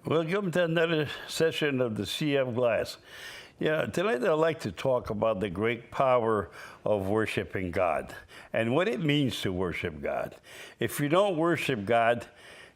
Welcome to another session of the CF Glass. Tonight I'd like to talk about the great power of worshiping God and what it means to worship God. If you don't worship God,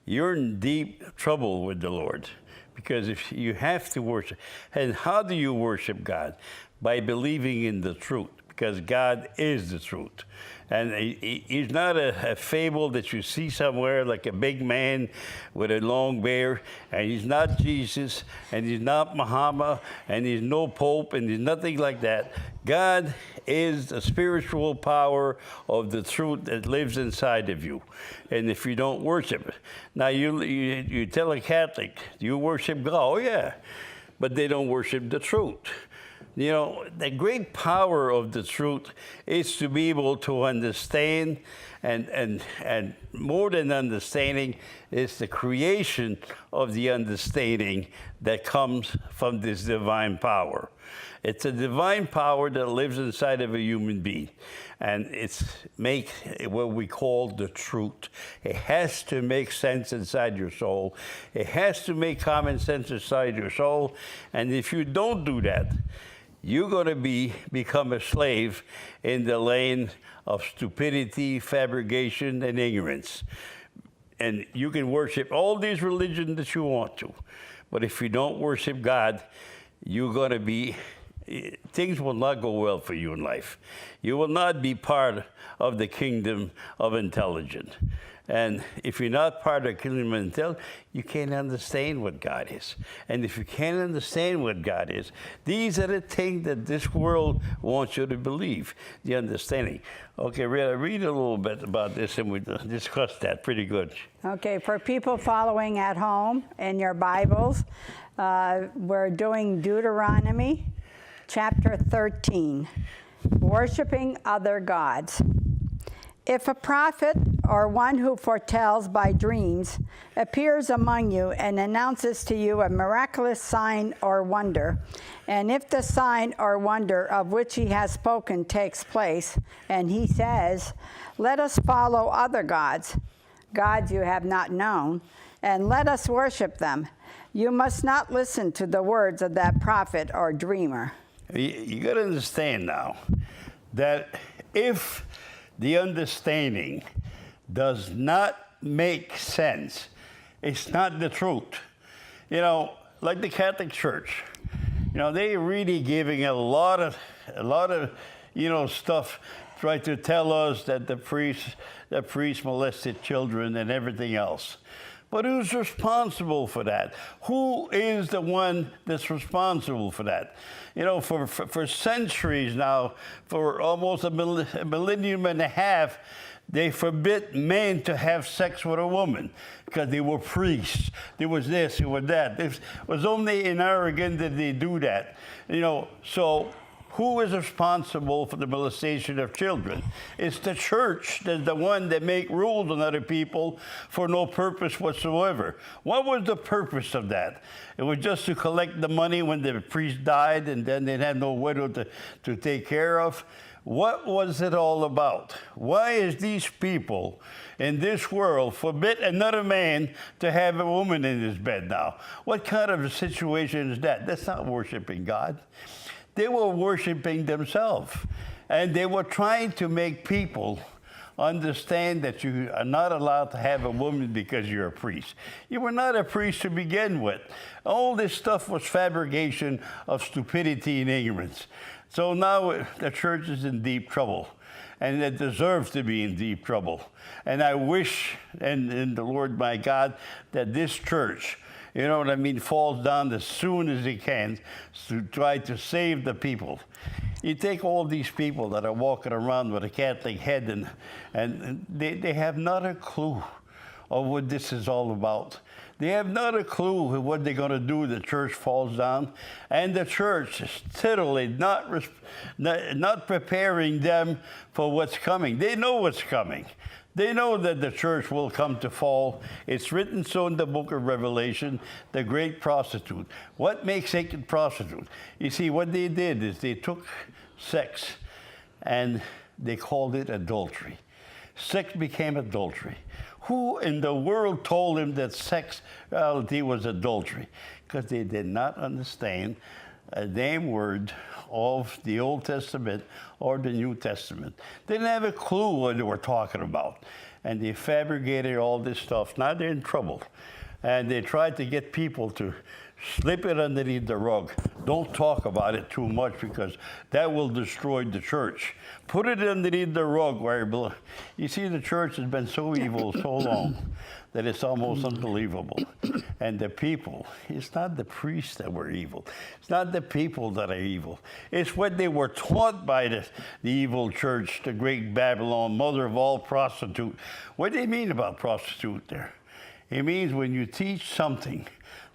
you're in deep trouble with the Lord, because if you have to worship. And how do you worship God? By believing in the truth, because God is the truth. And he's not a fable that you see somewhere, like a big man with a long beard. And he's not Jesus, and he's not Muhammad, and he's no pope, and he's nothing like that. God is the spiritual power of the truth that lives inside of you. And if you don't worship it, now you tell a Catholic, you worship God. Oh yeah, but they don't worship the truth. You know, the great power of the truth is to be able to understand, and more than understanding, is the creation of the understanding that comes from this divine power. It's a divine power that lives inside of a human being, and it's make what we call the truth. It has to make sense inside your soul. It has to make common sense inside your soul, and if you don't do that, you're going to become a slave in the lane of stupidity, fabrication, and ignorance. And you can worship all these religions that you want to, but if you don't worship God, you're going to be, things will not go well for you in life. You will not be part of the kingdom of intelligence. And if you're not part of the kingdom of intelligence, you can't understand what God is. And if you can't understand what God is, these are the things that this world wants you to believe, the understanding. Okay, read a little bit about this, and we discussed that pretty good. Okay, for people following at home in your Bibles, we're doing Deuteronomy chapter 13, worshiping other gods. If a prophet or one who foretells by dreams appears among you and announces to you a miraculous sign or wonder, and if the sign or wonder of which he has spoken takes place, and he says, "Let us follow other gods, gods you have not known, and let us worship them," you must not listen to the words of that prophet or dreamer. You got to understand now that if the understanding does not make sense, it's not the truth. You know, like the Catholic Church, you know, they really giving a lot of, stuff, try to tell us that the priest molested children and everything else. But who's responsible for that? Who is the one that's responsible for that? You know, for centuries now, for almost a millennium and a half, they forbid men to have sex with a woman because they were priests. There was this, there was that. It was only in Oregon that they do that. You know, so who is responsible for the molestation of children? It's the church that's the one that make rules on other people for no purpose whatsoever. What was the purpose of that? It was just to collect the money when the priest died, and then they had no widow to take care of. What was it all about? Why is these people in this world forbid another man to have a woman in his bed now? What kind of a situation is that? That's not worshiping God. They were worshiping themselves, and they were trying to make people understand that you are not allowed to have a woman because you're a priest. You were not a priest to begin with. All this stuff was fabrication of stupidity and ignorance. So now the church is in deep trouble, and it deserves to be in deep trouble. And I wish, in the Lord my God, that this church, you know what I mean, falls down as soon as it can to try to save the people. You take all these people that are walking around with a Catholic head, and they have not a clue of what this is all about. They have not a clue of what they're going to do if the church falls down. And the church is totally not preparing them for what's coming. They know what's coming. They know that the church will come to fall. It's written so in the book of Revelation, the great prostitute. What makes a prostitute? You see, what they did is they took sex and they called it adultery. Sex became adultery. Who in the world told him that sexuality was adultery? Because they did not understand a damn word of the Old Testament or the New Testament. They didn't have a clue what they were talking about. And they fabricated all this stuff. Now they're in trouble. And they tried to get people to slip it underneath the rug. Don't talk about it too much because that will destroy the church. Put it underneath the rug where it belongs. You see, the church has been so evil so long that it's almost unbelievable. And the people, it's not the priests that were evil. It's not the people that are evil. It's what they were taught by the evil church, the great Babylon, mother of all prostitute. What do they mean about prostitute there? It means when you teach something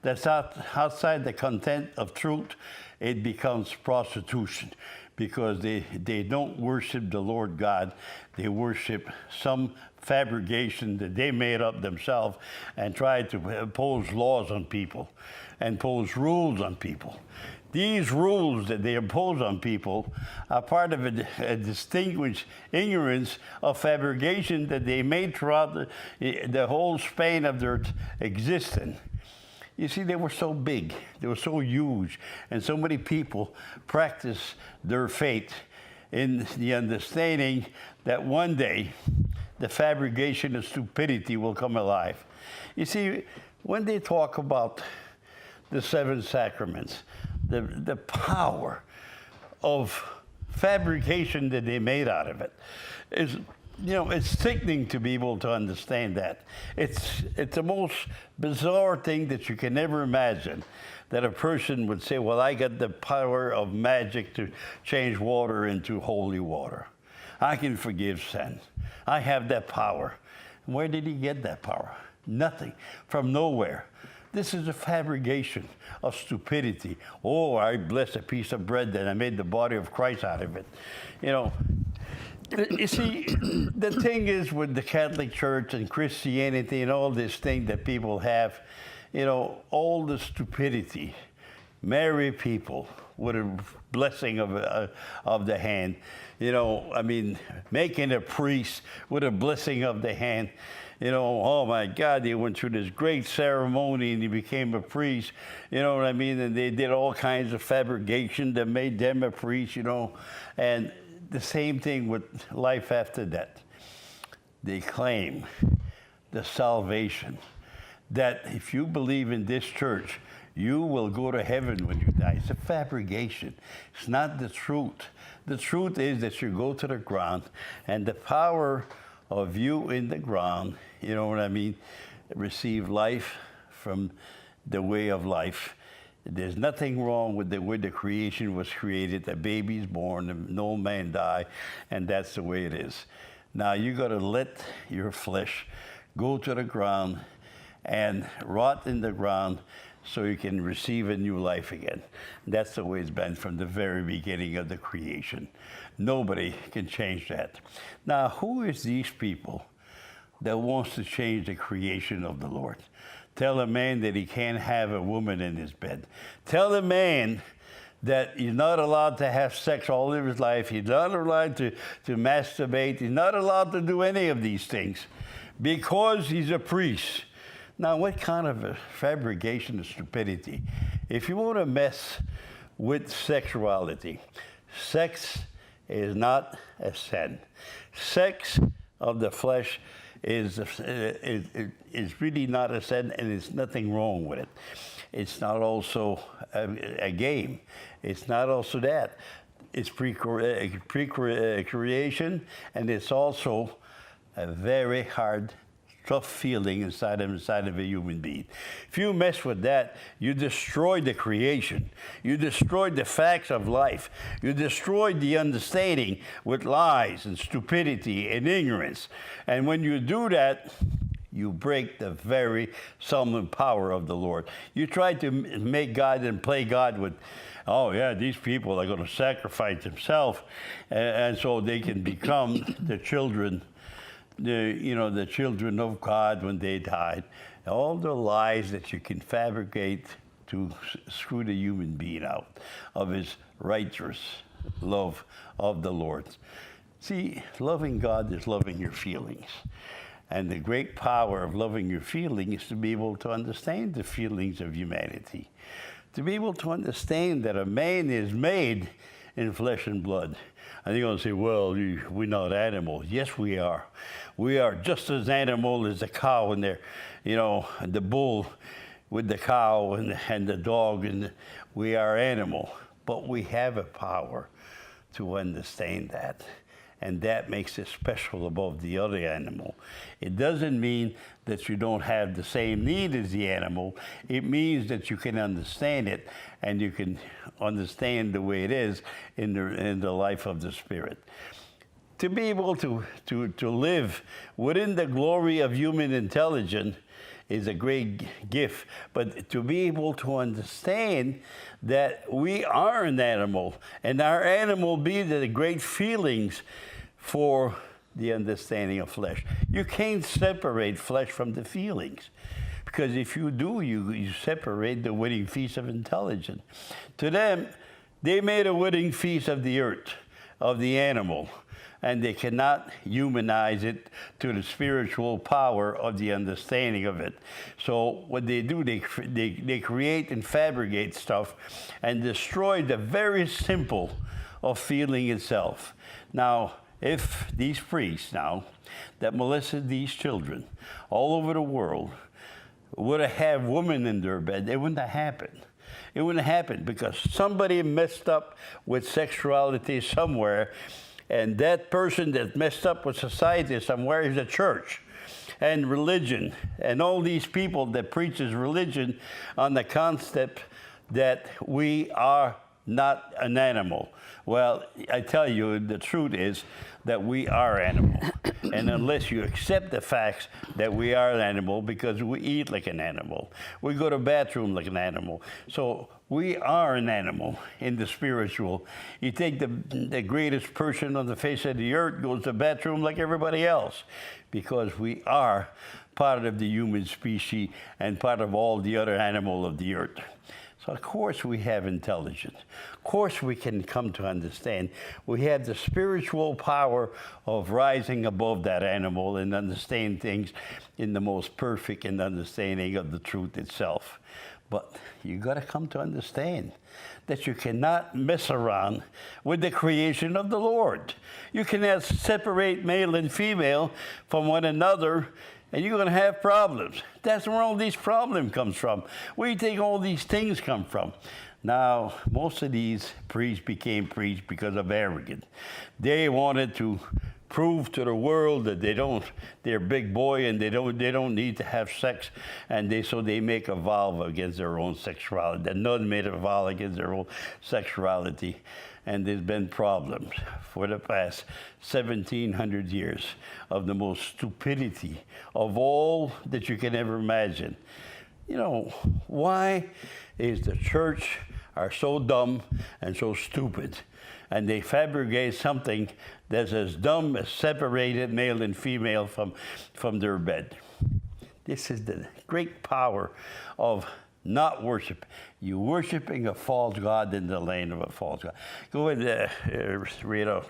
that's outside the content of truth, it becomes prostitution because they don't worship the Lord God. They worship some fabrication that they made up themselves and try to impose laws on people and impose rules on people. These rules that they impose on people are part of a distinguished ignorance of fabrication that they made throughout the whole span of their existence. You see, they were so big, they were so huge, and so many people practice their faith in the understanding that one day the fabrication of stupidity will come alive. You see, when they talk about the seven sacraments, the power of fabrication that they made out of it is, it's sickening to be able to understand that. It's the most bizarre thing that you can ever imagine, that a person would say, well, I got the power of magic to change water into holy water. I can forgive sin. I have that power. Where did he get that power? Nothing. From nowhere. This is a fabrication of stupidity. Oh, I blessed a piece of bread and I made the body of Christ out of it. You see, the thing is with the Catholic Church and Christianity and all this thing that people have, all the stupidity, marry people with a blessing of the hand. Making a priest with a blessing of the hand. Oh my God, they went through this great ceremony and he became a priest. And they did all kinds of fabrication that made them a priest, And the same thing with life after death. They claim the salvation that if you believe in this church, you will go to heaven when you die. It's a fabrication. It's not the truth. The truth is that you go to the ground and the power of you in the ground, receive life from the way of life. There's nothing wrong with the way the creation was created. A baby's born, no man die, and that's the way it is. Now you got to let your flesh go to the ground and rot in the ground so you can receive a new life again. That's the way it's been from the very beginning of the creation. Nobody can change that. Now, who is these people that wants to change the creation of the Lord? Tell a man that he can't have a woman in his bed. Tell a man that he's not allowed to have sex all of his life. He's not allowed to masturbate. He's not allowed to do any of these things because he's a priest. Now, what kind of a fabrication of stupidity? If you want to mess with sexuality, sex is not a sin. Sex of the flesh is really not a sin, and there's nothing wrong with it. It's not also a game. It's not also that. It's pre-creation, and it's also a very hard, tough feeling inside of a human being. If you mess with that, you destroy the creation. You destroy the facts of life. You destroy the understanding with lies and stupidity and ignorance. And when you do that, you break the very sovereign power of the Lord. You try to make God and play God with, oh yeah, these people are going to sacrifice themselves, and so they can become the children, the children of God when they died. All the lies that you can fabricate to screw the human being out of his righteous love of the Lord. See, loving God is loving your feelings. And the great power of loving your feelings is to be able to understand the feelings of humanity. To be able to understand that a man is made in flesh and blood. And you're going to say, well, we're not animals. Yes, we are. We are just as animal as the cow and the bull with the cow and the dog. And we are animal. But we have a power to understand that. And that makes it special above the other animal. It doesn't mean that you don't have the same need as the animal. It means that you can understand it, and you can understand the way it is in the life of the Spirit. To be able to live within the glory of human intelligence is a great gift, but to be able to understand that we are an animal, and our animal be the great feelings for the understanding of flesh. You can't separate flesh from the feelings, because if you do, you separate the wedding feast of intelligence. To them, they made a wedding feast of the earth, of the animal, and they cannot humanize it to the spiritual power of the understanding of it. So what they do, they create and fabricate stuff and destroy the very simple of feeling itself. Now, if these priests now that molested these children all over the world would have women in their bed, it wouldn't have happened. It wouldn't have happened because somebody messed up with sexuality somewhere, and that person that messed up with society somewhere is the church and religion and all these people that preaches religion on the concept that we are not an animal. Well, I tell you, the truth is that we are animal. And unless you accept the facts that we are an animal, because we eat like an animal, we go to the bathroom like an animal. So we are an animal in the spiritual. You take the greatest person on the face of the earth, goes to the bathroom like everybody else, because we are part of the human species and part of all the other animals of the earth. So of course we have intelligence. Of course we can come to understand. We have the spiritual power of rising above that animal and understand things in the most perfect and understanding of the truth itself. But you got to come to understand that you cannot mess around with the creation of the Lord. You cannot separate male and female from one another, and you're going to have problems. That's where all these problems comes from. Where do you think all these things come from? Now, most of these priests became priests because of arrogance. They wanted to prove to the world that they're big boy and they don't need to have sex, and so they make a vow against their own sexuality. The nun made a vow against their own sexuality. And there's been problems for the past 1,700 years of the most stupidity of all that you can ever imagine. You know, why is the church are so dumb and so stupid? And they fabricate something that's as dumb as separated male and female from their bed. This is the great power of not worship. You worshiping a false god in the land of a false god. Go ahead, Rita.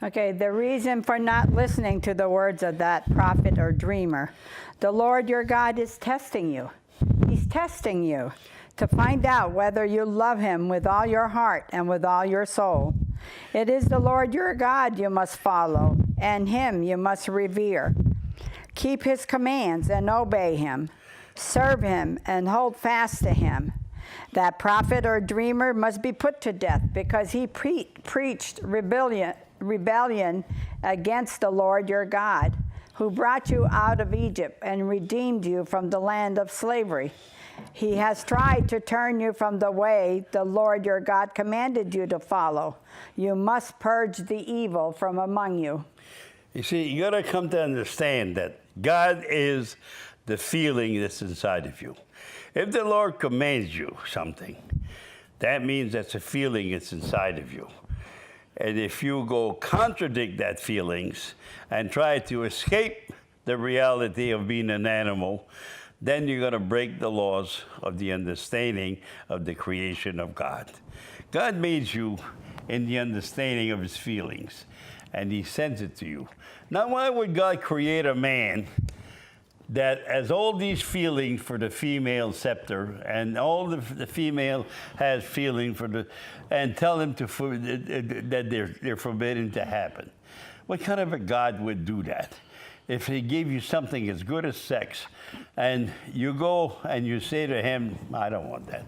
Okay, the reason for not listening to the words of that prophet or dreamer. The Lord your God is testing you. He's testing you to find out whether you love him with all your heart and with all your soul. It is the Lord your God you must follow, and him you must revere. Keep his commands and obey him. Serve him and hold fast to him. That prophet or dreamer must be put to death because he preached rebellion against the Lord your God, who brought you out of Egypt and redeemed you from the land of slavery. He has tried to turn you from the way the Lord your God commanded you to follow. You must purge the evil from among you. You see, you got to come to understand that God is the feeling that's inside of you. If the Lord commands you something, that means that's a feeling that's inside of you. And if you go contradict that feelings and try to escape the reality of being an animal, then you're going to break the laws of the understanding of the creation of God. God made you in the understanding of his feelings. and he sends it to you. Now, why would God create a man that has all these feelings for the female scepter, and all the female has feeling for the, and tell him that they're forbidden to happen? What kind of a God would do that? If he gave you something as good as sex, and you go and you say to him, I don't want that.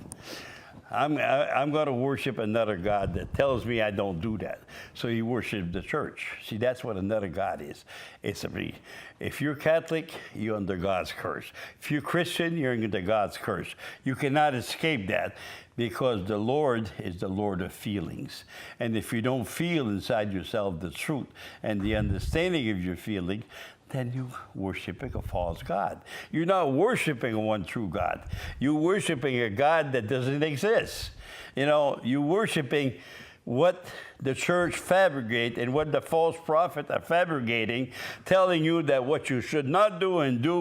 I'm going to worship another God that tells me I don't do that. So you worship the church. See, that's what another God is. If you're Catholic, you're under God's curse. If you're Christian, you're under God's curse. You cannot escape that, because the Lord is the Lord of feelings. And if you don't feel inside yourself the truth and the understanding of your feeling, then you worshiping a false God. You're not worshiping one true God. You're worshiping a God that doesn't exist. You know, you're worshiping what the church fabricate and what the false prophets are fabricating, telling you that what you should not do and do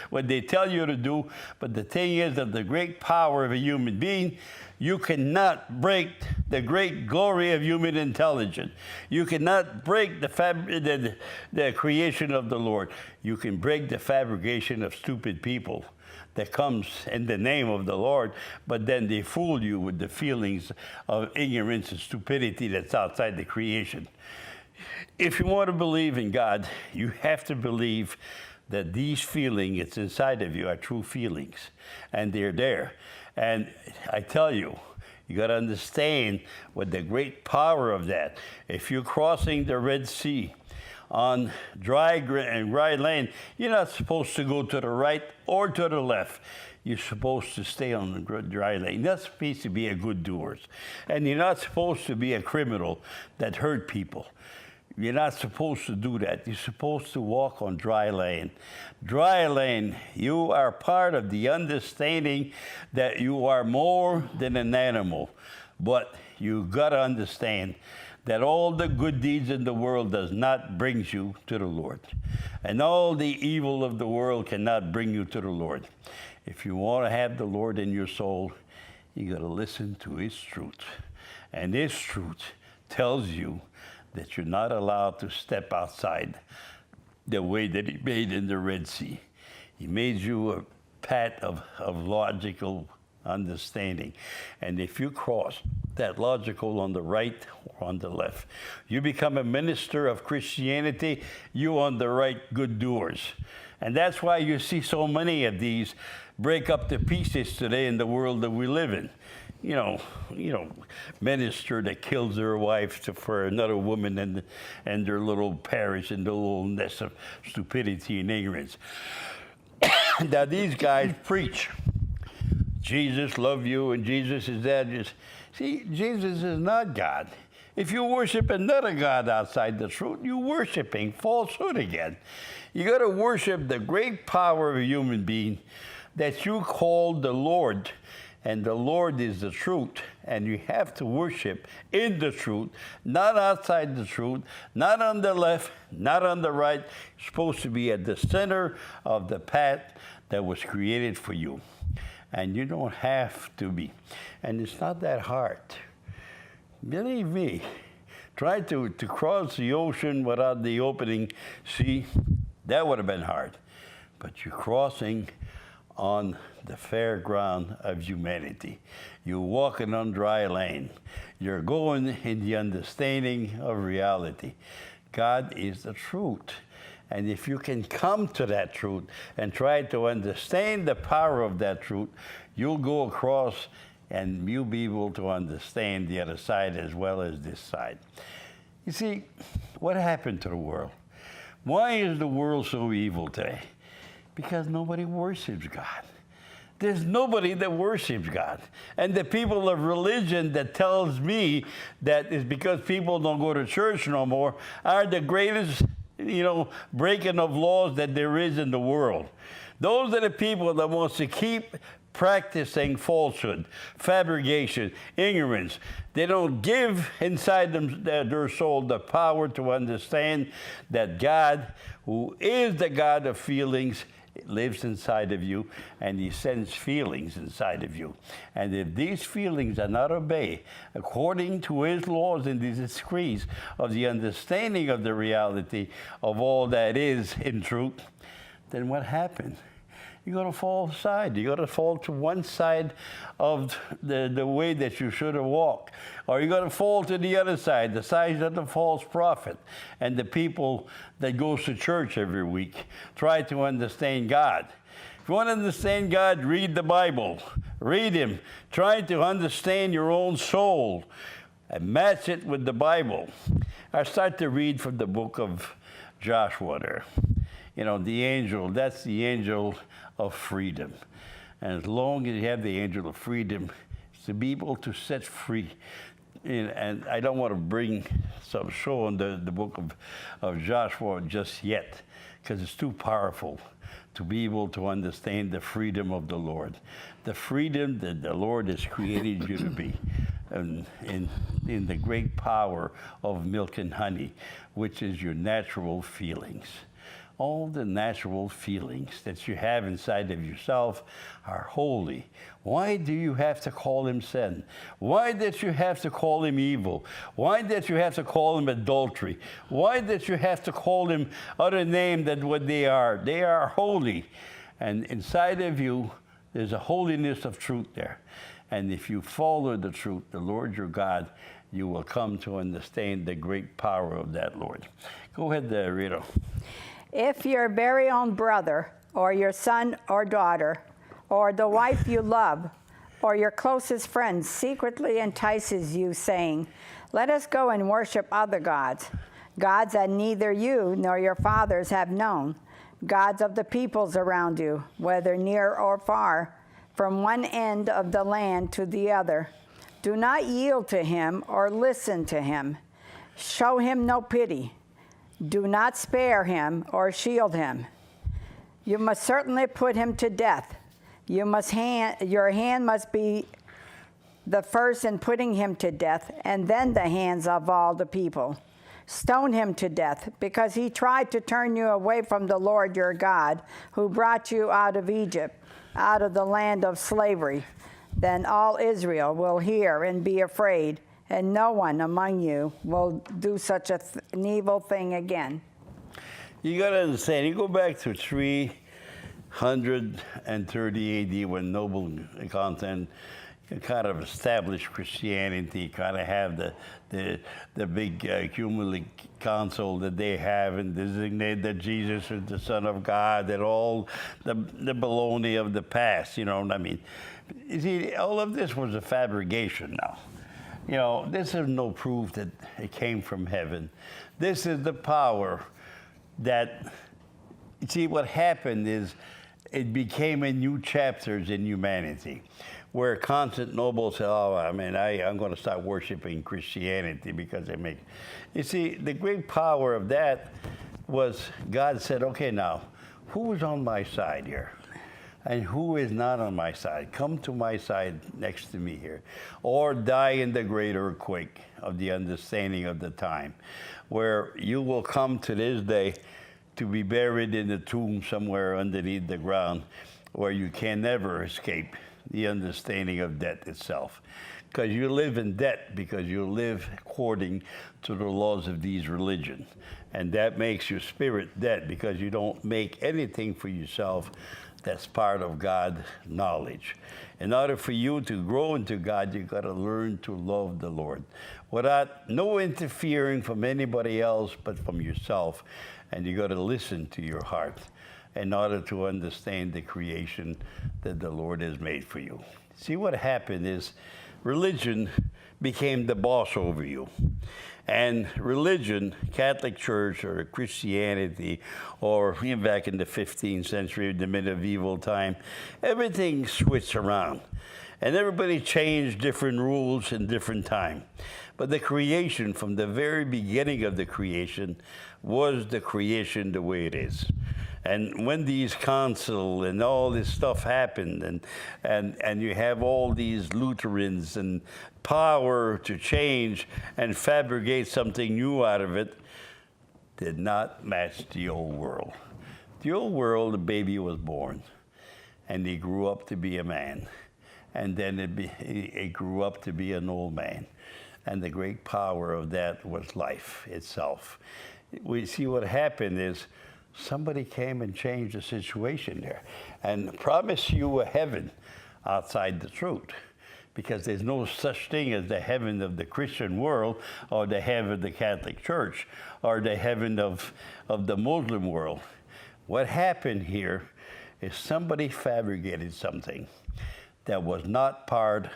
what they tell you to do. But the thing is that the great power of a human being, you cannot break the great glory of human intelligence. You cannot break the creation of the Lord. You can break the fabrication of stupid people that comes in the name of the Lord, but then they fool you with the feelings of ignorance and stupidity that's outside the creation. If you want to believe in God, you have to believe that these feelings that's inside of you are true feelings, and they're there. And I tell you, you got to understand what the great power of that. If you're crossing the Red Sea on dry land, you're not supposed to go to the right or to the left. You're supposed to stay on the dry lane. You're not supposed to be a good doer. And you're not supposed to be a criminal that hurt people. You're not supposed to do that. You're supposed to walk on dry land. Dry land, you are part of the understanding that you are more than an animal. But you got to understand that all the good deeds in the world does not bring you to the Lord. And all the evil of the world cannot bring you to the Lord. If you want to have the Lord in your soul, you got to listen to his truth. And his truth tells you that you're not allowed to step outside the way that he made in the Red Sea. He made you a path of logical understanding. And if you cross that logical on the right or on the left, you become a minister of Christianity, you on the right good doers. And that's why you see so many of these break up to pieces today in the world that we live in. You know, minister that kills their wife for another woman and their little parish and their little nest of stupidity and ignorance. Now these guys preach, Jesus loved you and Jesus is that. See, Jesus is not God. If you worship another God outside the truth, you're worshiping falsehood again. You got to worship the great power of a human being that you call the Lord. And the Lord is the truth, and you have to worship in the truth, not outside the truth, not on the left, not on the right. You're supposed to be at the center of the path that was created for you. And you don't have to be. And it's not that hard. Believe me, try to cross the ocean without the opening sea. That would have been hard. But you're crossing on the fair ground of humanity. You're walking on dry land. You're going in the understanding of reality. God is the truth. And if you can come to that truth and try to understand the power of that truth, you'll go across and you'll be able to understand the other side as well as this side. You see, what happened to the world? Why is the world so evil today? Because nobody worships God. There's nobody that worships God. And the people of religion that tells me that it's because people don't go to church no more are the greatest, breaking of laws that there is in the world. Those are the people that wants to keep practicing falsehood, fabrication, ignorance. They don't give inside their soul the power to understand that God, who is the God of feelings, It lives inside of you, and he sends feelings inside of you. And if these feelings are not obeyed according to his laws and his decrees of the understanding of the reality of all that is in truth, then what happens? You're going to fall aside. You're going to fall to one side of the way that you should have walked. Or you're going to fall to the other side, the side of the false prophet and the people that goes to church every week. Try to understand God. If you want to understand God, read the Bible. Read him. Try to understand your own soul and match it with the Bible. I start to read from the book of Joshua there. You know, the angel, that's the angel of freedom. And as long as you have the angel of freedom, it's to be able to set free. And I don't want to bring some show on the book of Joshua just yet, because it's too powerful to be able to understand the freedom of the Lord. The freedom that the Lord has created you to be. In the great power of milk and honey, which is your natural feelings. All the natural feelings that you have inside of yourself are holy. Why do you have to call him sin? Why did you have to call him evil? Why did you have to call him adultery? Why did you have to call him other name than what they are? They are holy. And inside of you, there's a holiness of truth there. And if you follow the truth, the Lord your God, you will come to understand the great power of that Lord. Go ahead, Rita. If your very own brother, or your son or daughter, or the wife you love, or your closest friend secretly entices you, saying, "Let us go and worship other gods," gods that neither you nor your fathers have known, gods of the peoples around you, whether near or far, from one end of the land to the other, do not yield to him or listen to him. Show him no pity. Do not spare him or shield him. You must certainly put him to death. Your hand must be the first in putting him to death, and then the hands of all the people. Stone him to death, because he tried to turn you away from the Lord your God, who brought you out of Egypt, out of the land of slavery. Then all Israel will hear and be afraid, and no one among you will do such an evil thing again. You got to understand, you go back to 330 AD when Noble Content kind of established Christianity, kind of have the big ecumenical council that they have and designate that Jesus is the Son of God and all the baloney of the past, you know what I mean? You see, all of this was a fabrication now. You know, this is no proof that it came from heaven. This is the power that, you see, what happened is it became a new chapters in humanity, where Constantinople said, oh, I mean, I'm going to start worshiping Christianity because they make... You see, the great power of that was God said, okay, now, who is on my side here? And who is not on my side? Come to my side next to me here. Or die in the great earthquake of the understanding of the time, where you will come to this day to be buried in a tomb somewhere underneath the ground, where you can never escape the understanding of death itself. Because you live in debt, because you live according to the laws of these religions. And that makes your spirit dead, because you don't make anything for yourself that's part of God's knowledge. In order for you to grow into God, you've got to learn to love the Lord without no interfering from anybody else but from yourself. And you got to listen to your heart in order to understand the creation that the Lord has made for you. See, what happened is religion became the boss over you. And religion, Catholic Church or Christianity, or even back in the 15th century, the medieval time, everything switched around. And everybody changed different rules in different time. But the creation, from the very beginning of the creation, was the creation the way it is. And when these council and all this stuff happened, and you have all these Lutherans and power to change and fabricate something new out of it, did not match the old world. The old world, the baby was born, and he grew up to be a man. And then it grew up to be an old man. And the great power of that was life itself. We see what happened is somebody came and changed the situation there and promised you a heaven outside the truth. Because there's no such thing as the heaven of the Christian world or the heaven of the Catholic Church or the heaven of the Muslim world. What happened here is somebody fabricated something that was not part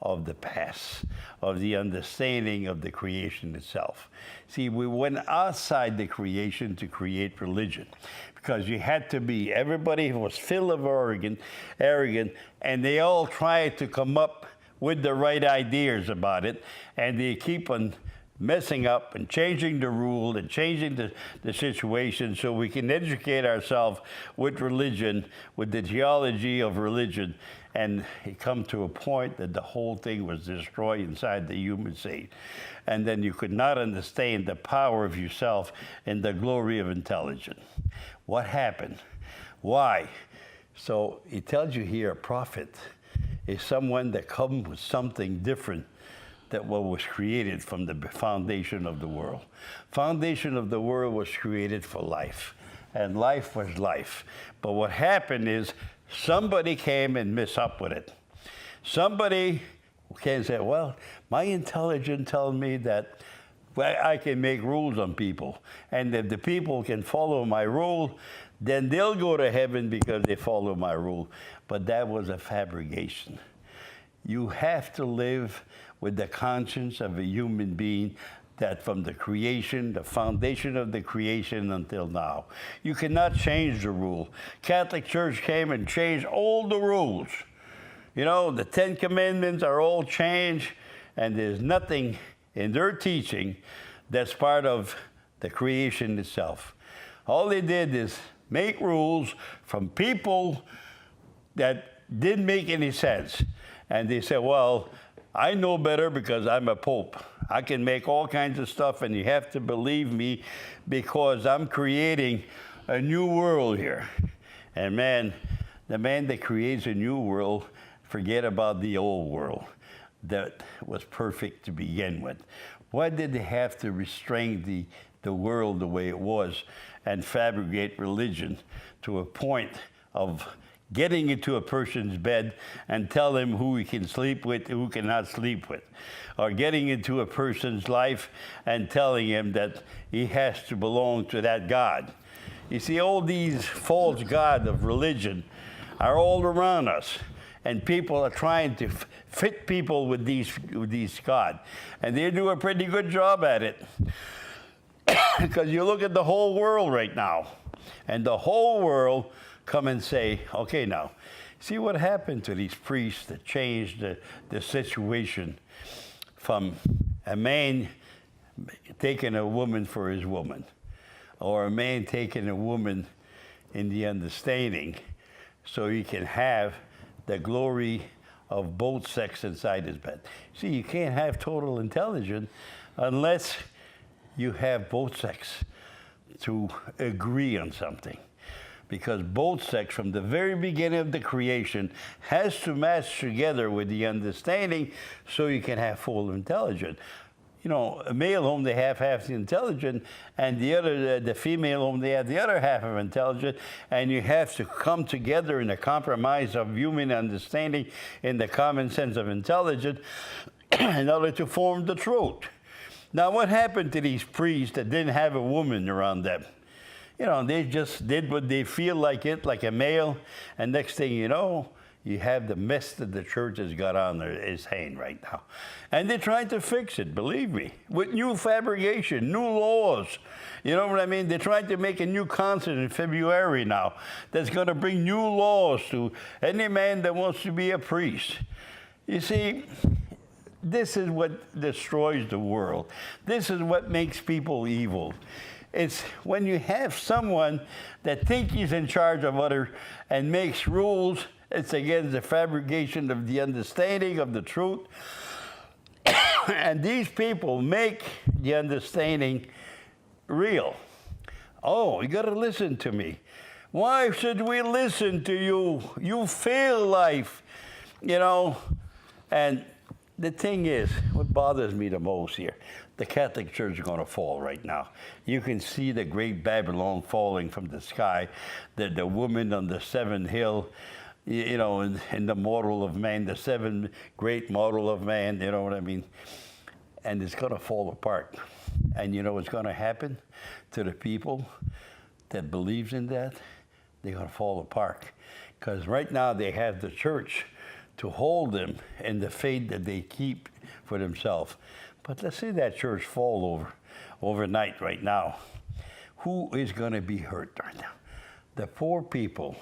of the past, of the understanding of the creation itself. See, we went outside the creation to create religion because you had to be, everybody was filled of arrogant, and they all tried to come up with the right ideas about it, and they keep on messing up and changing the rule and changing the situation so we can educate ourselves with religion, with the theology of religion, and it come to a point that the whole thing was destroyed inside the human seed. And then you could not understand the power of yourself and the glory of intelligence. What happened? Why? So it tells you here a prophet is someone that comes with something different than what was created from the foundation of the world. Foundation of the world was created for life, and life was life. But what happened is somebody came and messed up with it. Somebody came and said, well, my intelligence tells me that I can make rules on people, and if the people can follow my rule, then they'll go to heaven because they follow my rule. But that was a fabrication. You have to live with the conscience of a human being that from the creation, the foundation of the creation until now. You cannot change the rule. Catholic Church came and changed all the rules. You know, the 10 Commandments are all changed, and there's nothing in their teaching that's part of the creation itself. All they did is make rules from people that didn't make any sense. And they said, well, I know better because I'm a pope. I can make all kinds of stuff, and you have to believe me because I'm creating a new world here. And man, the man that creates a new world, forget about the old world that was perfect to begin with. Why did they have to restrain the world the way it was and fabricate religion to a point of getting into a person's bed and tell him who he can sleep with, who cannot sleep with, or getting into a person's life and telling him that he has to belong to that God? You see, all these false gods of religion are all around us, and people are trying to fit people with these gods, and they do a pretty good job at it. Because you look at the whole world right now, and the whole world come and say, okay, now, see what happened to these priests that changed the situation from a man taking a woman for his woman, or a man taking a woman in the understanding so he can have the glory of both sex inside his bed. See, you can't have total intelligence unless you have both sex to agree on something. Because both sex, from the very beginning of the creation, has to match together with the understanding so you can have full intelligence. You know, a male home, they have half the intelligence, and the female home, they have the other half of intelligence, and you have to come together in a compromise of human understanding in the common sense of intelligence in order to form the truth. Now, what happened to these priests that didn't have a woman around them? You know, they just did what they feel like it, like a male, and next thing you know, you have the mess that the church has got on its hand right now. And they're trying to fix it, believe me, with new fabrication, new laws. You know what I mean? They're trying to make a new concert in February now that's going to bring new laws to any man that wants to be a priest. You see, this is what destroys the world. This is what makes people evil. It's when you have someone that thinks he's in charge of others and makes rules. It's against the fabrication of the understanding of the truth. And these people make the understanding real. Oh, you got to listen to me. Why should we listen to you? You fail life, you know. And the thing is, what bothers me the most here, the Catholic Church is going to fall right now. You can see the great Babylon falling from the sky, the woman on the seventh hill, you know, in the model of man, the seven great model of man, you know what I mean? And it's going to fall apart. And you know what's going to happen to the people that believes in that? They're going to fall apart. Because right now they have the church to hold them in the faith that they keep for themselves. But let's say that church fall overnight right now. Who is going to be hurt right now? The poor people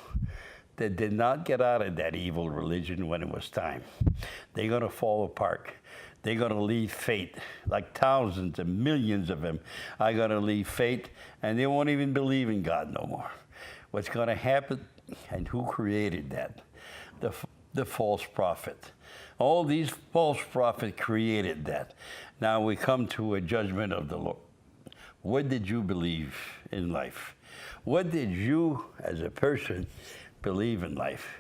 that did not get out of that evil religion when it was time. They're going to fall apart. They're going to leave faith. Like thousands and millions of them are going to leave faith, and they won't even believe in God no more. What's going to happen, and who created that? The false prophet. All these false prophets created that. Now we come to a judgment of the Lord. What did you believe in life? What did you, as a person, believe in life?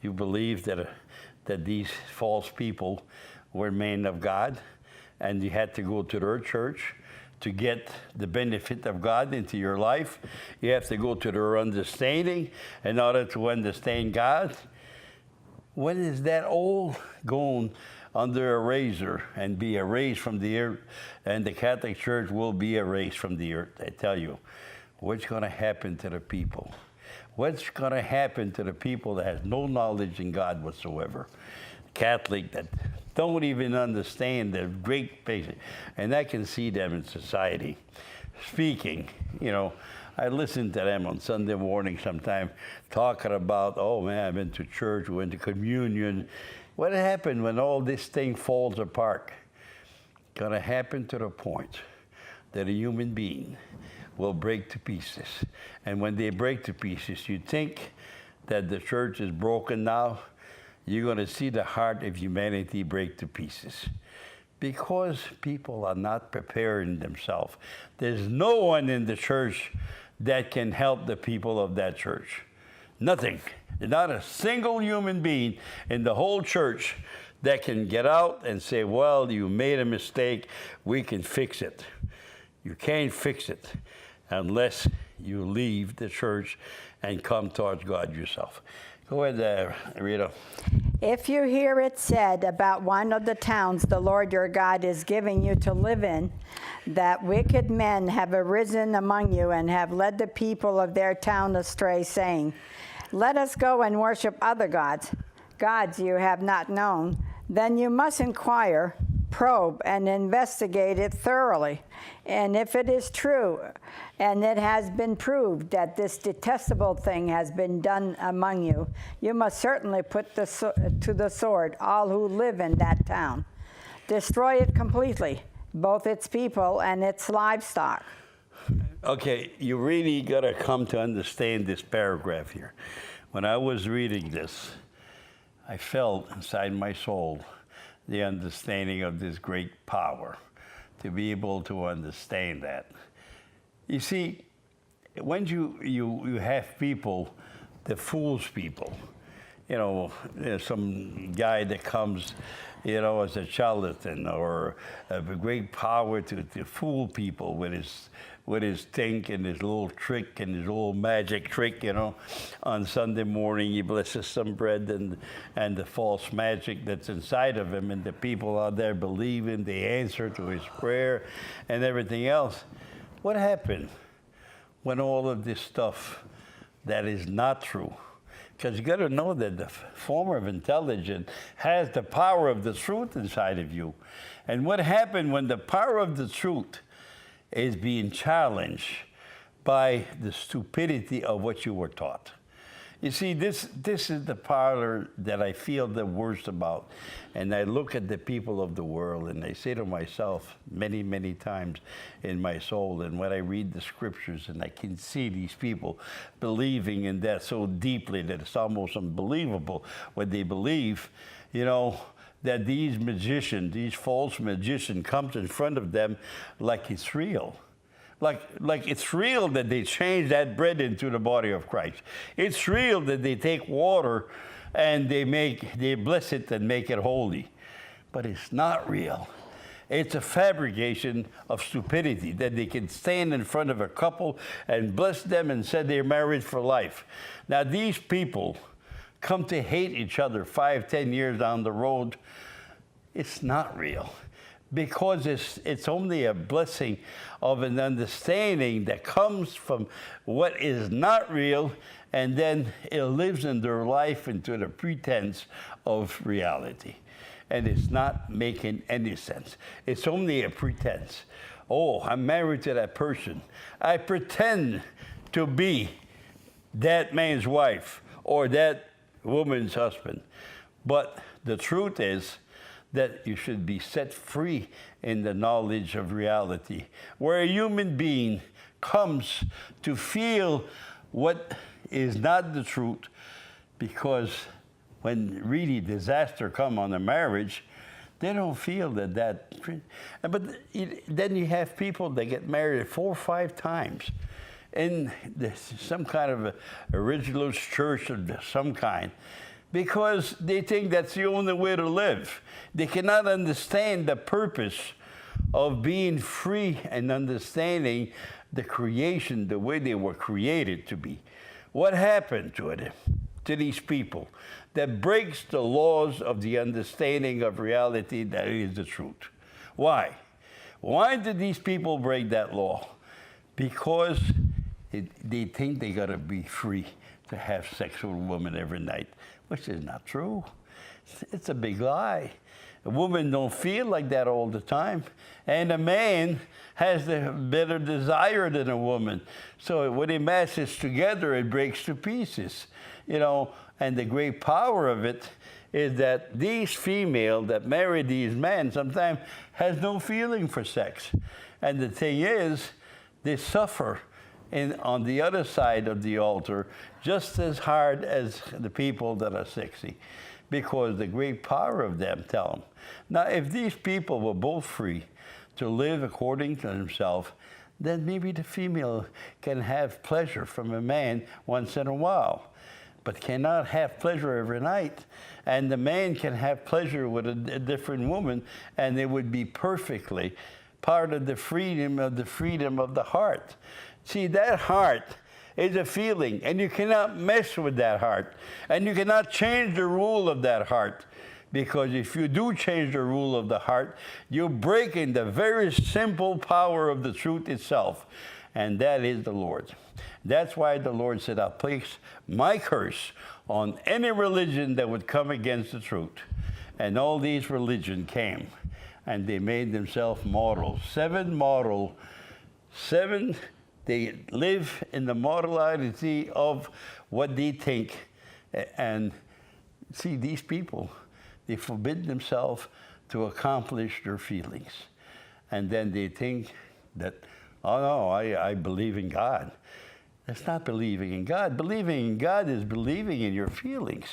You believed that these false people were men of God, and you had to go to their church to get the benefit of God into your life. You have to go to their understanding in order to understand God. When is that all going under a razor and be erased from the earth? And the Catholic Church will be erased from the earth. I tell you, what's going to happen to the people? What's going to happen to the people that has no knowledge in God whatsoever? Catholic that don't even understand the great basic, and I can see them in society speaking. You know, I listen to them on Sunday morning sometime talking about, oh man, I've been to church, we went to communion. What happened when all this thing falls apart? Gonna happen to the point that a human being will break to pieces. And when they break to pieces, you think that the church is broken now, you're going to see the heart of humanity break to pieces. Because people are not preparing themselves. There's no one in the church that can help the people of that church. Nothing. There's not a single human being in the whole church that can get out and say, well, you made a mistake, we can fix it. You can't fix it unless you leave the church and come towards God yourself. Go ahead, Rita. If you hear it said about one of the towns the Lord your God is giving you to live in, that wicked men have arisen among you and have led the people of their town astray, saying, let us go and worship other gods, gods you have not known, then you must inquire, probe, and investigate it thoroughly. And if it is true, and it has been proved that this detestable thing has been done among you, you must certainly put to the sword all who live in that town. Destroy it completely, both its people and its livestock. Okay, you really got to come to understand this paragraph here. When I was reading this, I felt inside my soul the understanding of this great power, to be able to understand that. You see, when you have people that fools people, you know, there's some guy that comes, you know, as a charlatan or a great power to fool people with his think and his little trick and his little magic trick, you know. On Sunday morning, he blesses some bread and the false magic that's inside of him, and the people out there believing the answer to his prayer and everything else. What happened when all of this stuff that is not true? Because you got to know that the form of intelligence has the power of the truth inside of you. And what happened when the power of the truth is being challenged by the stupidity of what you were taught? You see, this is the power that I feel the worst about. And I look at the people of the world and I say to myself many, many times in my soul, and when I read the scriptures and I can see these people believing in that so deeply that it's almost unbelievable what they believe, you know, that these false magicians comes in front of them like it's real. Like it's real that they change that bread into the body of Christ. It's real that they take water and they bless it and make it holy. But it's not real. It's a fabrication of stupidity that they can stand in front of a couple and bless them and say they're married for life. Now, these people come to hate each other 5, 10 years down the road. It's not real, because it's only a blessing of an understanding that comes from what is not real, and then it lives in their life into the pretense of reality. And it's not making any sense. It's only a pretense. Oh, I'm married to that person. I pretend to be that man's wife or that woman's husband. But the truth is that you should be set free in the knowledge of reality, where a human being comes to feel what is not the truth, because when really disaster come on a marriage, they don't feel that. But then you have people that get married 4 or 5 times in some kind of a religious church of some kind, because they think that's the only way to live. They cannot understand the purpose of being free and understanding the creation the way they were created to be. What happened to it, to these people, that breaks the laws of the understanding of reality that is the truth? Why? Why did these people break that law? Because they think they gotta be free to have sex with a woman every night, which is not true. It's a big lie. A woman don't feel like that all the time. And a man has the better desire than a woman. So when it mashes together, it breaks to pieces. You know, and the great power of it is that these females that marry these men sometimes has no feeling for sex. And the thing is, they suffer on the other side of the altar just as hard as the people that are sexy, because the great power of them tell them. Now, if these people were both free to live according to themselves, then maybe the female can have pleasure from a man once in a while, but cannot have pleasure every night. And the man can have pleasure with a different woman, and it would be perfectly part of the freedom of the heart. See, that heart is a feeling, and you cannot mess with that heart, and you cannot change the rule of that heart, because if you do change the rule of the heart, you're breaking the very simple power of the truth itself, and that is the Lord. That's why the Lord said, I'll place my curse on any religion that would come against the truth. And all these religions came, and they made themselves models. 7 model, 7. They live in the modelity of what they think. And see, these people, they forbid themselves to accomplish their feelings. And then they think that, oh no, I believe in God. That's not believing in God. Believing in God is believing in your feelings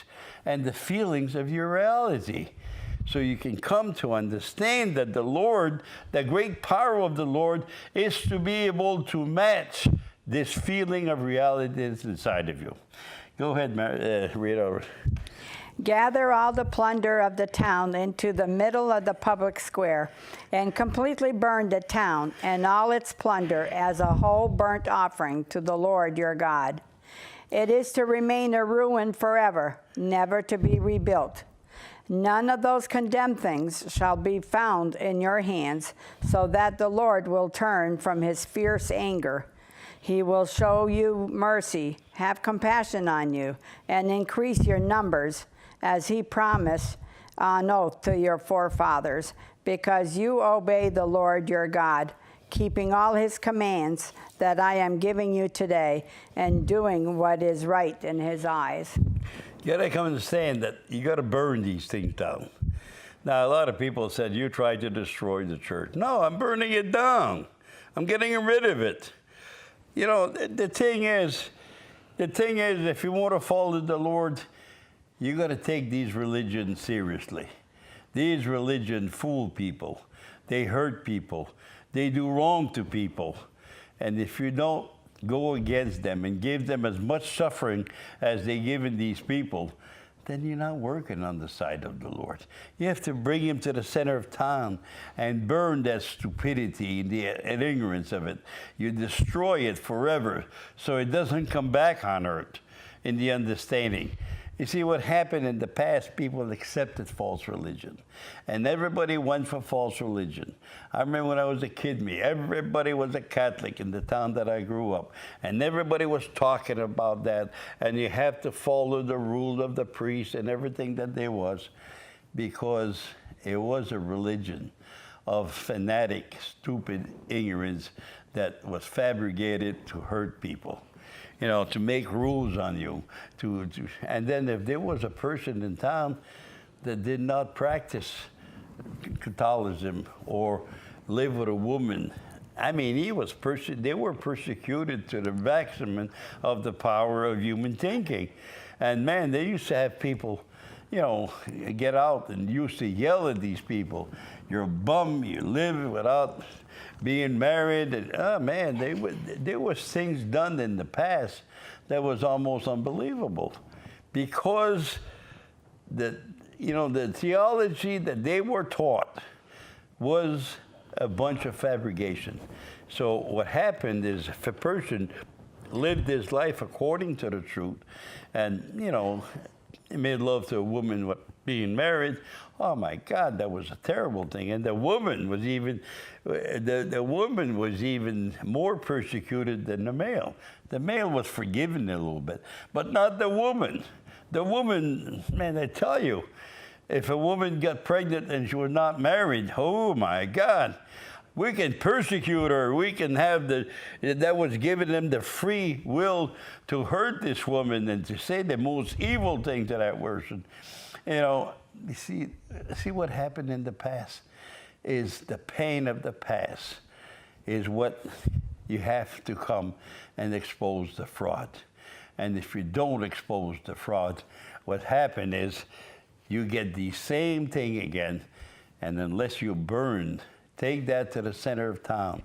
and the feelings of your reality. So you can come to understand that the Lord, the great power of the Lord, is to be able to match this feeling of reality that's inside of you. Go ahead, read over. Gather all the plunder of the town into the middle of the public square, and completely burn the town and all its plunder as a whole burnt offering to the Lord your God. It is to remain a ruin forever, never to be rebuilt. None of those condemned things shall be found in your hands, so that the Lord will turn from his fierce anger. He will show you mercy, have compassion on you, and increase your numbers, as he promised on oath to your forefathers, because you obey the Lord your God, keeping all his commands that I am giving you today, and doing what is right in his eyes. You got to come understand that you got to burn these things down. Now, a lot of people said, you tried to destroy the church. No, I'm burning it down. I'm getting rid of it. You know, the thing is, if you want to follow the Lord, you got to take these religions seriously. These religions fool people. They hurt people. They do wrong to people. And if you don't go against them and give them as much suffering as they're giving these people, then you're not working on the side of the Lord. You have to bring him to the center of town and burn that stupidity and ignorance of it. You destroy it forever so it doesn't come back on earth in the understanding. You see, what happened in the past, people accepted false religion. And everybody went for false religion. I remember when I was a kid, everybody was a Catholic in the town that I grew up. And everybody was talking about that. And you have to follow the rule of the priest and everything that there was, because it was a religion of fanatic, stupid ignorance that was fabricated to hurt people. You know, to make rules on you. And then if there was a person in town that did not practice Catholicism or live with a woman, I mean, they were persecuted to the maximum of the power of human thinking. And man, they used to have people, you know, get out and used to yell at these people. You're a bum, you live without being married. And, oh man, there was things done in the past that was almost unbelievable, because the theology that they were taught was a bunch of fabrication. So what happened is, if a person lived his life according to the truth, and you know, he made love to a woman being married, oh my God, that was a terrible thing. And the woman was even more persecuted than the male. The male was forgiven a little bit, but not the woman. The woman, man, I tell you, if a woman got pregnant and she was not married, oh my God, we can persecute her. We can have that was giving them the free will to hurt this woman and to say the most evil thing to that person. You know, you see what happened in the past is the pain of the past is what you have to come and expose the fraud. And if you don't expose the fraud, what happened is you get the same thing again, and unless you burn, take that to the center of town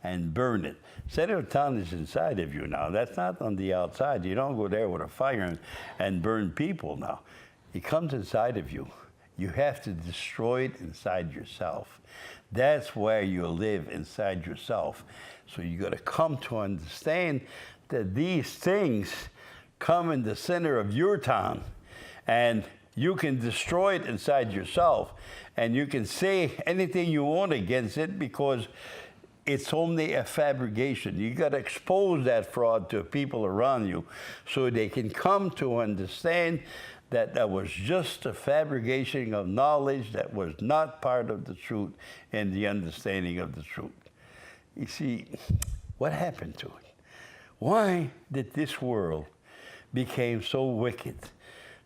and burn it. Center of town is inside of you now. That's not on the outside. You don't go there with a fire and burn people now. It comes inside of you. You have to destroy it inside yourself. That's where you live, inside yourself. So you got to come to understand that these things come in the center of your town, and you can destroy it inside yourself, and you can say anything you want against it, because it's only a fabrication. You got to expose that fraud to people around you so they can come to understand that that was just a fabrication of knowledge that was not part of the truth and the understanding of the truth. You see, what happened to it? Why did this world became so wicked,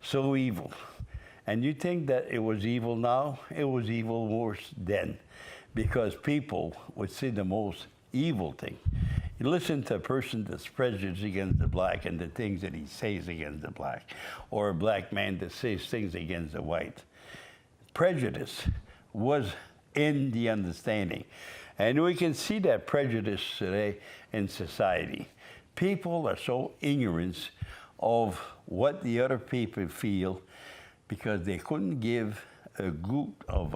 so evil? And you think that it was evil now? It was evil worse then, because people would see the most evil thing. You listen to a person that's prejudiced against the black and the things that he says against the black, or a black man that says things against the white. Prejudice was in the understanding. And we can see that prejudice today in society. People are so ignorant of what the other people feel, because they couldn't give a clue of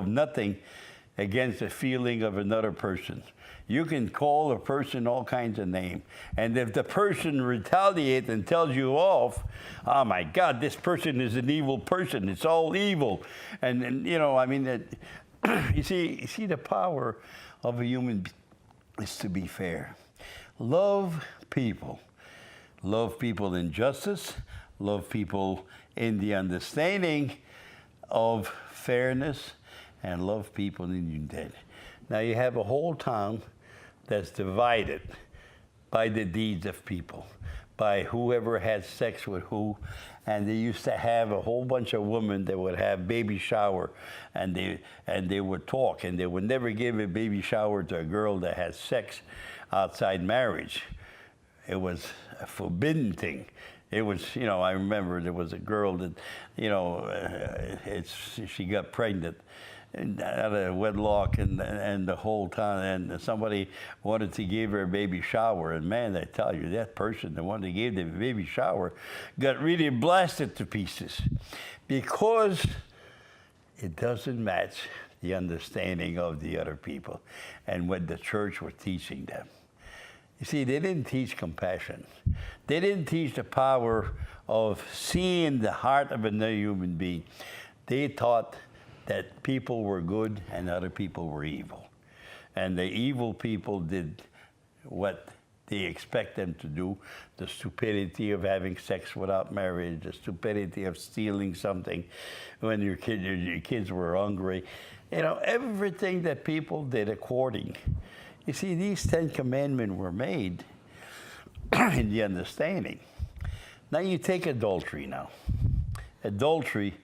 nothing against the feeling of another person. You can call a person all kinds of names, and if the person retaliates and tells you off, oh my God, this person is an evil person. It's all evil, and you know, I mean, you see, the power of a human is to be fair. Love people in justice. Love people in the understanding of fairness, and love people in unity. Now you have a whole town that's divided by the deeds of people, by whoever had sex with who, and they used to have a whole bunch of women that would have baby shower, and they would talk, and they would never give a baby shower to a girl that had sex outside marriage. It was a forbidden thing. It was, you know, I remember there was a girl that, you know, she got pregnant, out of wedlock and the whole time, and somebody wanted to give her a baby shower, and man, I tell you, that person, the one that gave the baby shower, got really blasted to pieces because it doesn't match the understanding of the other people and what the church was teaching them. You see, they didn't teach compassion. They didn't teach the power of seeing the heart of another human being. They taught that people were good and other people were evil. And the evil people did what they expect them to do, the stupidity of having sex without marriage, the stupidity of stealing something when your kids were hungry. You know, everything that people did according. You see, these 10 commandments were made in the understanding. Now you take adultery now. Adultery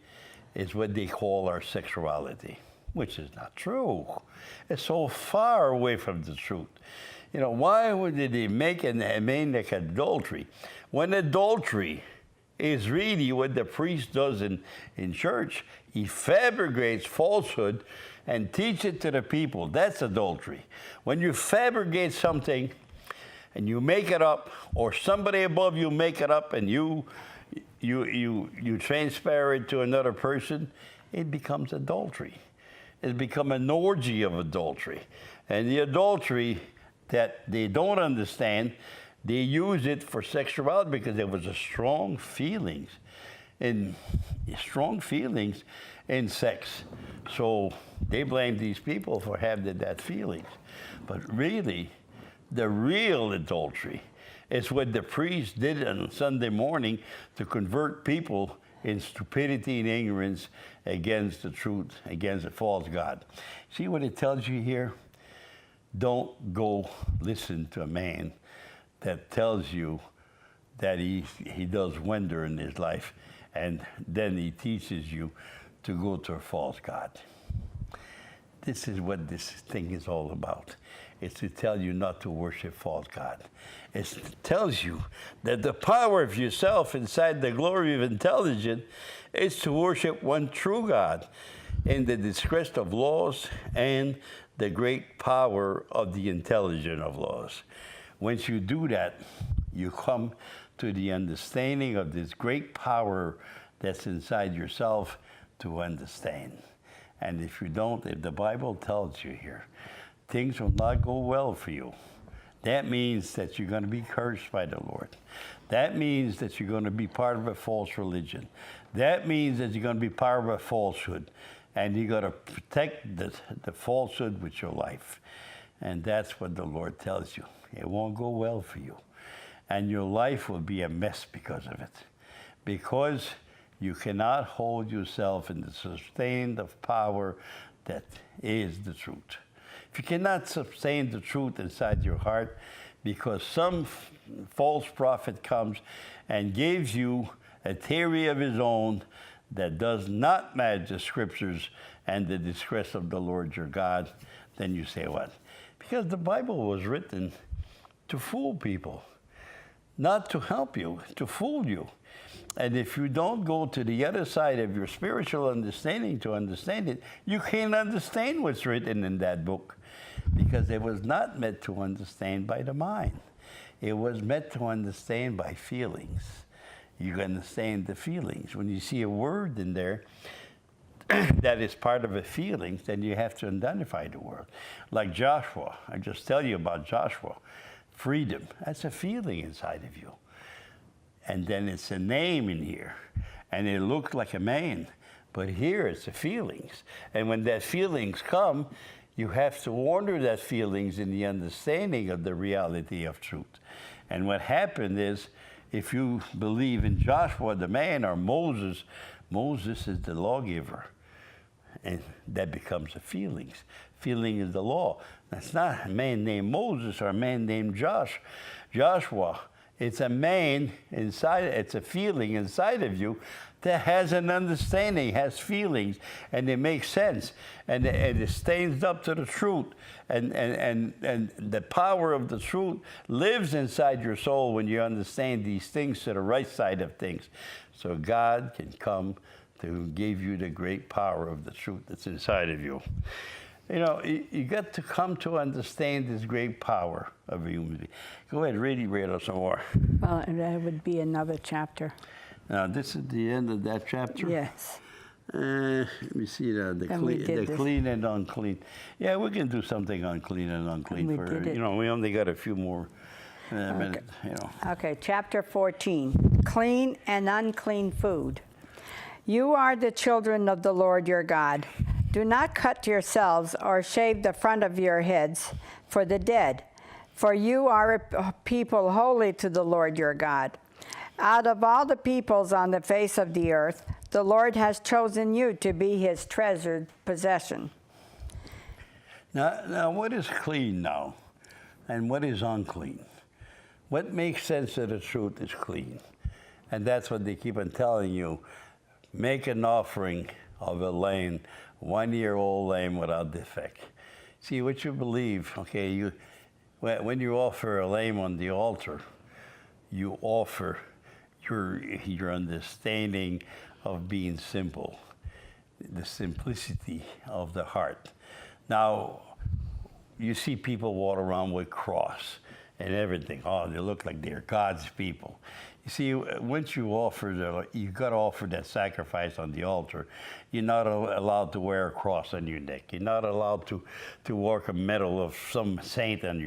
is what they call our sexuality, which is not true. It's so far away from the truth. You know, why would they make a man like adultery? When adultery is really what the priest does in church, he fabricates falsehood and teach it to the people. That's adultery. When you fabricate something and you make it up, or somebody above you make it up and you transfer it to another person, it becomes adultery. It's become an orgy of adultery. And the adultery that they don't understand, they use it for sexuality because there was a strong feelings in sex. So they blame these people for having that feelings. But really, the real adultery is what the priest did on Sunday morning to convert people in stupidity and ignorance against the truth, against the false God. See what it tells you here? Don't go listen to a man that tells you that he does wonder in his life, and then he teaches you to go to a false God. This is what this thing is all about. It's to tell you not to worship false God. It tells you that the power of yourself inside the glory of intelligence is to worship one true God in the disgrace of laws and the great power of the intelligence of laws. Once you do that, you come to the understanding of this great power that's inside yourself to understand. And if you don't, if the Bible tells you here, things will not go well for you. That means that you're going to be cursed by the Lord. That means that you're going to be part of a false religion. That means that you're going to be part of a falsehood. And you got to protect the falsehood with your life. And that's what the Lord tells you. It won't go well for you. And your life will be a mess because of it. Because you cannot hold yourself in the sustained of power that is the truth. If you cannot sustain the truth inside your heart because some false prophet comes and gives you a theory of his own that does not match the scriptures and the disgrace of the Lord your God, then you say what? Because the Bible was written to fool people, not to help you, to fool you. And if you don't go to the other side of your spiritual understanding to understand it, you can't understand what's written in that book, because it was not meant to understand by the mind. It was meant to understand by feelings. You understand the feelings. When you see a word in there that is part of a feeling, then you have to identify the word. Like Joshua, I just tell you about Joshua. Freedom, that's a feeling inside of you. And then it's a name in here. And it looks like a man. But here it's the feelings. And when that feelings come, you have to order that feelings in the understanding of the reality of truth. And what happened is, if you believe in Joshua the man or Moses, Moses is the lawgiver. And that becomes a feelings. Feeling is the law. That's not a man named Moses or a man named Joshua. It's a man inside, it's a feeling inside of you that has an understanding, has feelings, and it makes sense, and it stands up to the truth, and the power of the truth lives inside your soul when you understand these things to the right side of things. So God can come to give you the great power of the truth that's inside of you. You know, you got to come to understand this great power of a human being. Go ahead, read us some more. Well, that would be another chapter. Now, this is the end of that chapter? Yes. Let me see the clean and unclean. Yeah, we can do something on clean and unclean. You know, we only got a few more minutes. You know. Okay, chapter 14, clean and unclean food. You are the children of the Lord your God. Do not cut yourselves or shave the front of your heads for the dead, for you are a people holy to the Lord your God. Out of all the peoples on the face of the earth, the Lord has chosen you to be his treasured possession. Now, what is clean now? And what is unclean? What makes sense of the truth is clean. And that's what they keep on telling you. Make an offering of a lamb, 1-year-old lamb without defect. See, what you believe, okay, when you offer a lamb on the altar, you offer your understanding of being simple, the simplicity of the heart. Now, you see people walk around with cross and everything. Oh, they look like they're God's people. You see, once you offer, you got to offer that sacrifice on the altar. You're not allowed to wear a cross on your neck. You're not allowed to work a medal of some saint on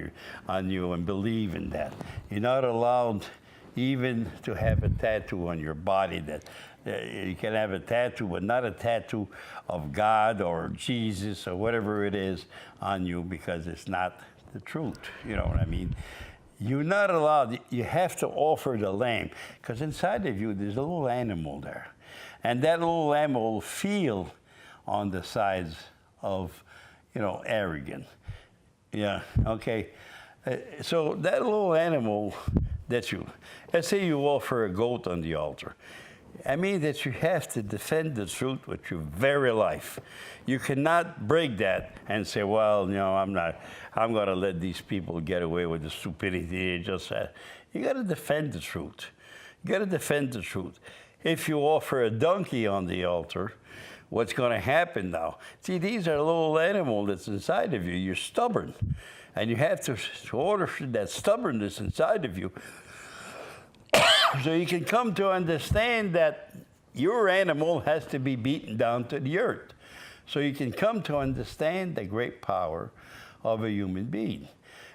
you and believe in that. You're not allowed even to have a tattoo on your body. That you can have a tattoo, but not a tattoo of God or Jesus or whatever it is on you, because it's not the truth. You know what I mean? You're not allowed. You have to offer the lamb, because inside of you there's a little animal there, and that little animal will feel on the sides of, you know, arrogant. Yeah. Okay. So that little animal that let's say you offer a goat on the altar. I mean that you have to defend the truth with your very life. You cannot break that and say, well, you know, I'm going to let these people get away with the stupidity they just said. You got to defend the truth. You got to defend the truth. If you offer a donkey on the altar, what's going to happen now? See, these are little animals that's inside of you. You're stubborn. And you have to order that stubbornness inside of you so you can come to understand that your animal has to be beaten down to the earth. So you can come to understand the great power of a human being.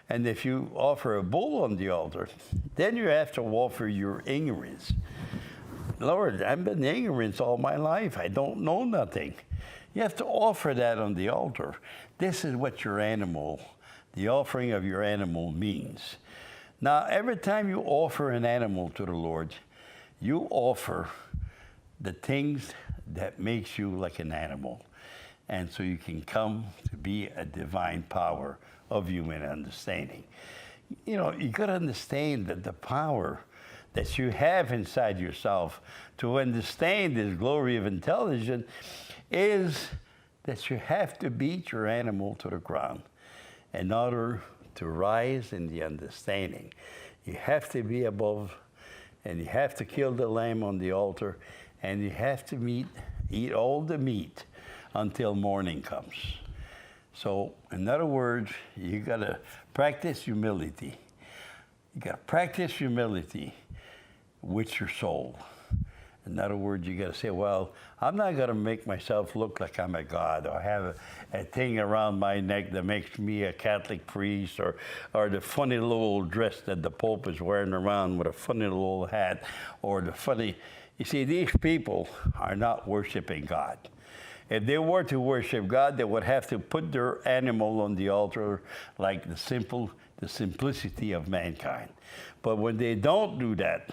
And if you offer a bull on the altar, then you have to offer your ignorance. Lord, I've been ignorant all my life. I don't know nothing. You have to offer that on the altar. This is what your animal, the offering of your animal means. Now, every time you offer an animal to the Lord, you offer the things that makes you like an animal. And so you can come to be a divine power of human understanding. You know, you got to understand that the power that you have inside yourself to understand this glory of intelligence is that you have to beat your animal to the ground in order to rise in the understanding. You have to be above, and you have to kill the lamb on the altar, and you have to eat all the meat until morning comes. So, in other words, you got to practice humility. You got to practice humility with your soul. In other words, you got to say, well, I'm not going to make myself look like I'm a god, or have a thing around my neck that makes me a Catholic priest, or the funny little dress that the Pope is wearing around with a funny little hat, or the funny... You see, these people are not worshiping God. If they were to worship God, they would have to put their animal on the altar like the simplicity of mankind. But when they don't do that,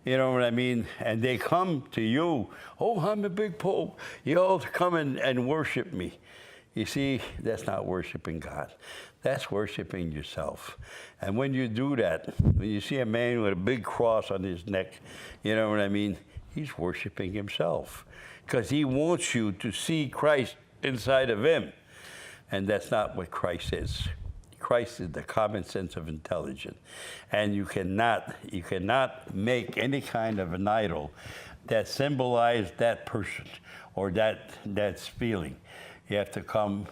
you know what I mean? And they come to you, oh, I'm a big pope. You all come and worship me. You see, that's not worshiping God. That's worshiping yourself. And when you do that, when you see a man with a big cross on his neck, you know what I mean? He's worshiping himself, because he wants you to see Christ inside of him. And that's not what Christ is. Christ is the common sense of intelligence. And you cannot make any kind of an idol that symbolize that person or that's feeling. You have to come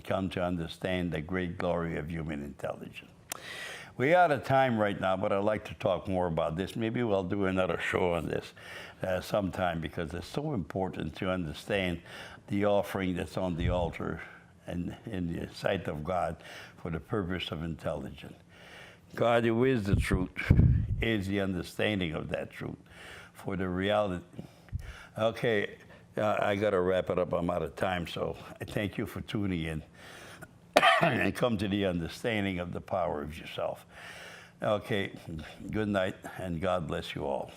to understand the great glory of human intelligence. We're out of time right now, but I'd like to talk more about this. Maybe we'll do another show on this sometime, because it's so important to understand the offering that's on the altar and in the sight of God for the purpose of intelligence. God, who is the truth, is the understanding of that truth for the reality. Okay, I got to wrap it up. I'm out of time, so I thank you for tuning in and come to the understanding of the power of yourself. Okay, good night, and God bless you all.